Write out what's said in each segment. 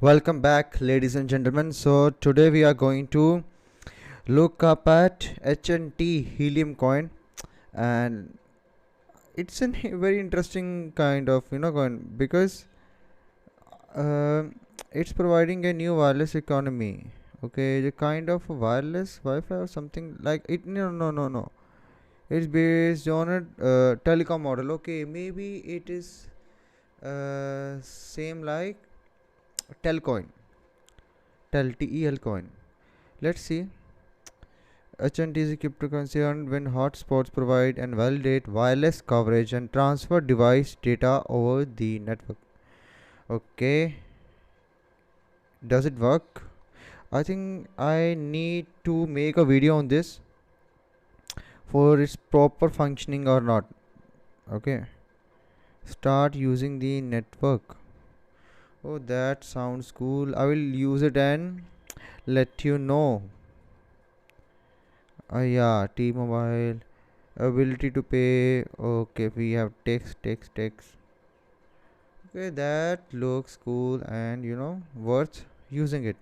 Welcome back, ladies and gentlemen. So today we are going to look up at HNT helium coin, and it's a very interesting kind of coin because uh, it's providing a new wireless economy. Okay, the kind of wireless Wi-Fi or something like it. No. It's based on a telecom model. Okay, maybe it is same like Telcoin, TEL coin. Let's see. HNT is a cryptocurrency earned when hotspots provide and validate wireless coverage and transfer device data over the network. Okay, does it work? I think I need to make a video on this for its proper functioning or not. Okay, start using the network. Oh, that sounds cool. I will use it and let you know. Yeah, T-Mobile ability to pay. Okay, we have text. Okay, that looks cool and worth using it.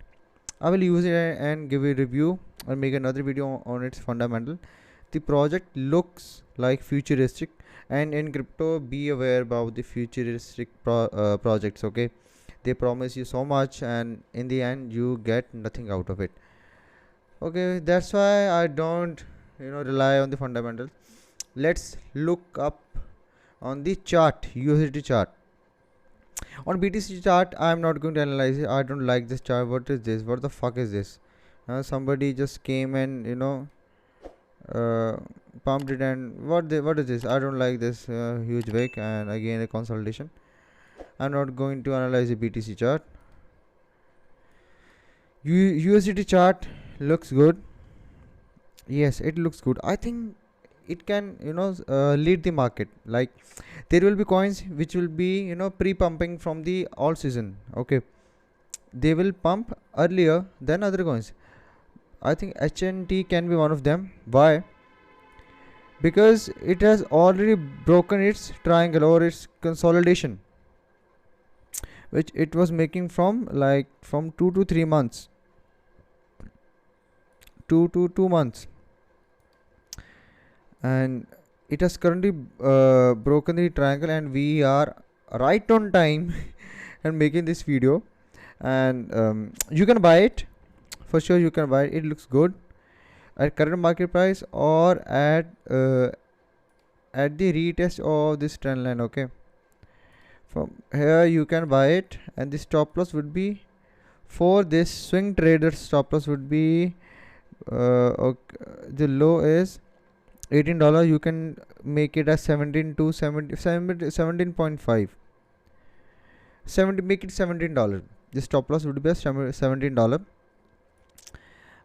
I will use it and give a review or make another video on its fundamental. The project looks like futuristic, and in crypto be aware about the futuristic projects. Okay, they promise you so much and in the end you get nothing out of it. Okay, that's why I don't rely on the fundamentals. Let's look up on the chart, USD chart. On BTC chart, I'm not going to analyze it. I don't like this chart. What is this? What the fuck is this? Somebody just came and uh, pumped it, and what is this? I don't like this huge wick and again a consolidation. I'm not going to analyze the BTC chart. USDT chart looks good. Yes, it looks good. I think it can lead the market. Like there will be coins which will be pre-pumping from the all season. Okay, they will pump earlier than other coins. I think HNT can be one of them. Why? Because it has already broken its triangle or its consolidation, which it was making from 2 to 3 months, 2 to 2 months, and it has currently broken the triangle, and we are right on time and making this video. And you can buy it for sure. You can buy it. It looks good at current market price or at the retest of this trend line. Okay, from here you can buy it, and the stop loss would be for this swing trader. Stop loss would be okay, the low is $18. You can make it as 17 to 70, 17.5, 70, make it $17. The stop loss would be $17,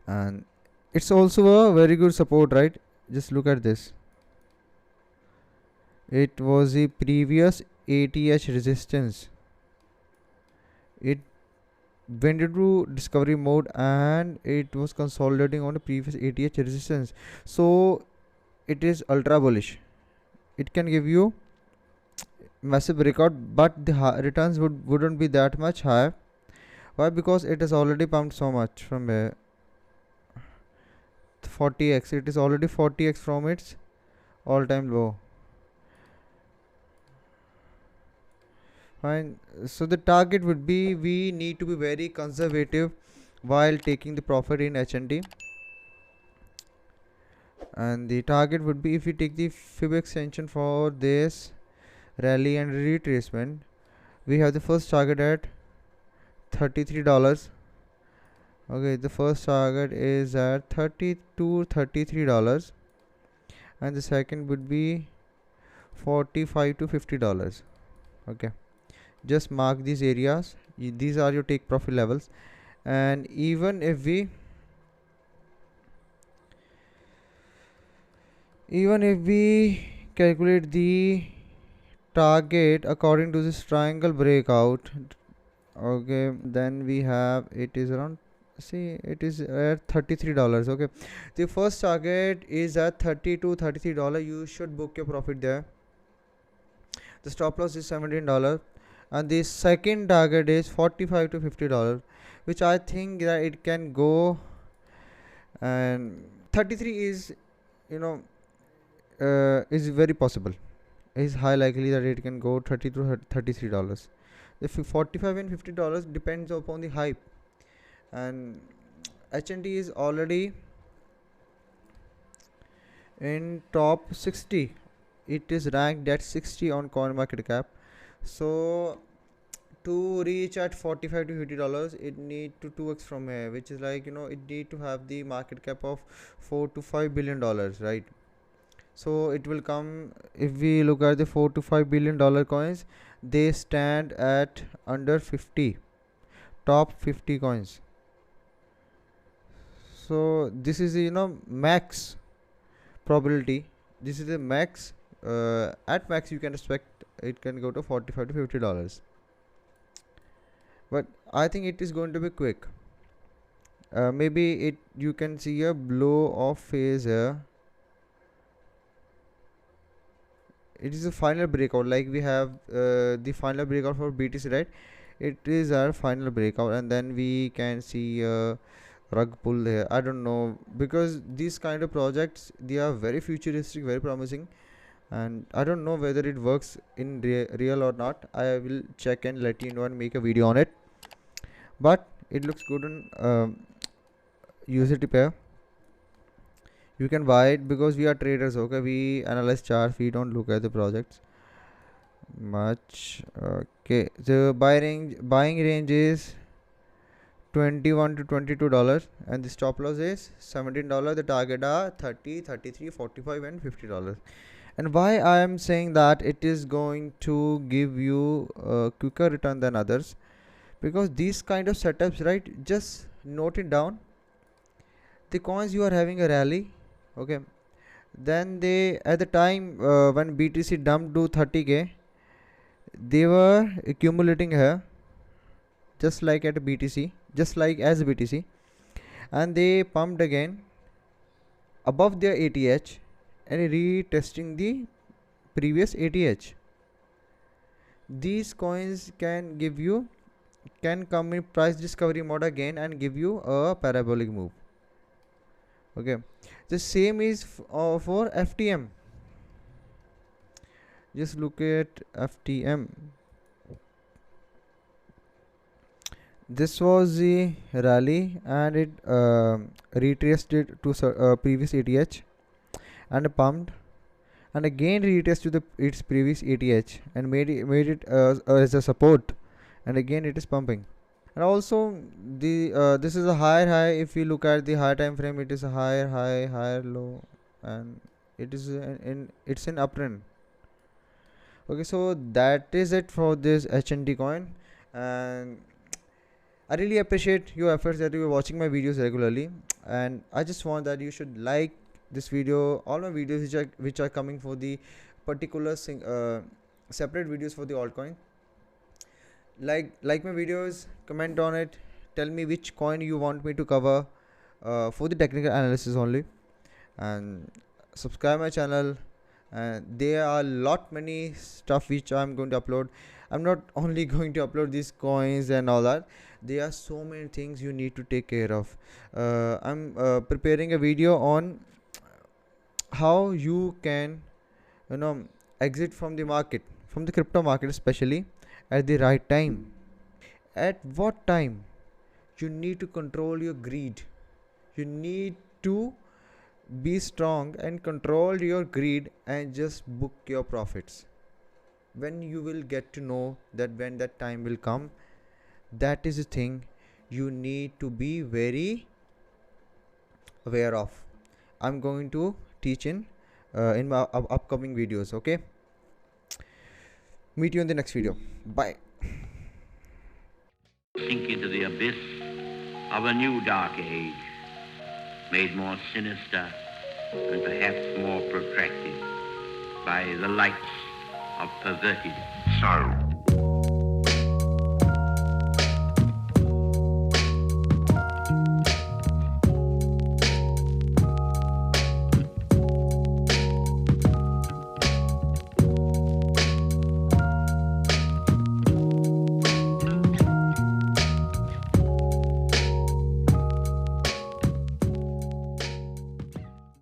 and it's also a very good support, right? Just look at this. It was the previous ATH resistance. It went into discovery mode and it was consolidating on the previous ATH resistance. So it is ultra bullish. It can give you massive record, but the returns wouldn't be that much high. Why? Because it has already pumped so much from 40x. It is already 40x from its all-time low. Fine. So the target would be, we need to be very conservative while taking the profit in HNT. And the target would be, if we take the fib extension for this rally and retracement, we have the first target at $33. Okay, the first target is at $33, and the second would be $45 to $50. Okay, just mark these areas. These are your take profit levels. And even if we calculate the target according to this triangle breakout, okay, then we have, it is around, see, it is at $33. Okay, the first target is at $30 to $33. You should book your profit there. The stop loss is $17, and the second target is $45 to $50, which I think that it can go. And 33 is, you know, is very possible. Is high likely that it can go 30 to $33. The 45 and $50 depends upon the hype, and HNT is already in top 60. It is ranked at 60 on CoinMarketCap. So to reach at 45 to $50, it need to 2x from here, which is like, it need to have the market cap of $4 to $5 billion, right? So it will come, if we look at the $4 to $5 billion coins, they stand at under 50, top 50 coins. So this is the, max probability. This is the max. At max you can expect it can go to $45 to $50, but I think it is going to be quick. Maybe you can see a blow off phase here. It is a final breakout, like we have the final breakout for BTC, right? It is our final breakout, and then we can see a rug pull here. I don't know, because these kind of projects, they are very futuristic, very promising, and I don't know whether it works in real or not. I will check and let you know and make a video on it, but it looks good on USDT pair. You can buy it because we are traders, okay? We analyze charts, we don't look at the projects much. Okay, the buying range is $21 to $22, and the stop loss is $17. The target are 30, 33, 45 and $50. And why I am saying that it is going to give you a quicker return than others, because these kind of setups, right? Just note it down. The coins, you are having a rally, okay? Then they, at the time when BTC dumped to 30k, they were accumulating here, just like at BTC, just like as BTC, and they pumped again above their ATH and retesting the previous ATH. These coins can come in price discovery mode again and give you a parabolic move. Okay, the same is for FTM. Just look at FTM. This was the rally, and it retraced it to previous ATH and pumped, and again retest to its previous ATH and made it as a support, and again it is pumping. And also the this is a higher high. If you look at the higher time frame, it is a higher high, higher low, and it is it's in uptrend. Okay, so that is it for this HNT coin, and I really appreciate your efforts that you are watching my videos regularly, and I just want that you should like this video, all my videos which are coming for the particular separate videos for the altcoin. Like my videos, comment on it, tell me which coin you want me to cover for the technical analysis only, and subscribe my channel. And there are many stuff which I'm going to upload. I'm not only going to upload these coins and all that. There are so many things you need to take care of. I'm preparing a video on how you can exit from the market, from the crypto market especially, at the right time. At what time you need to control your greed. You need to be strong and control your greed and just book your profits. When you will get to know that when that time will come, that is the thing you need to be very aware of. I'm going to teach in my upcoming videos. Okay, meet you in the next video. Bye. Sink into the abyss of a new dark age, made more sinister and perhaps more protracted by the lights of perverted sorrow.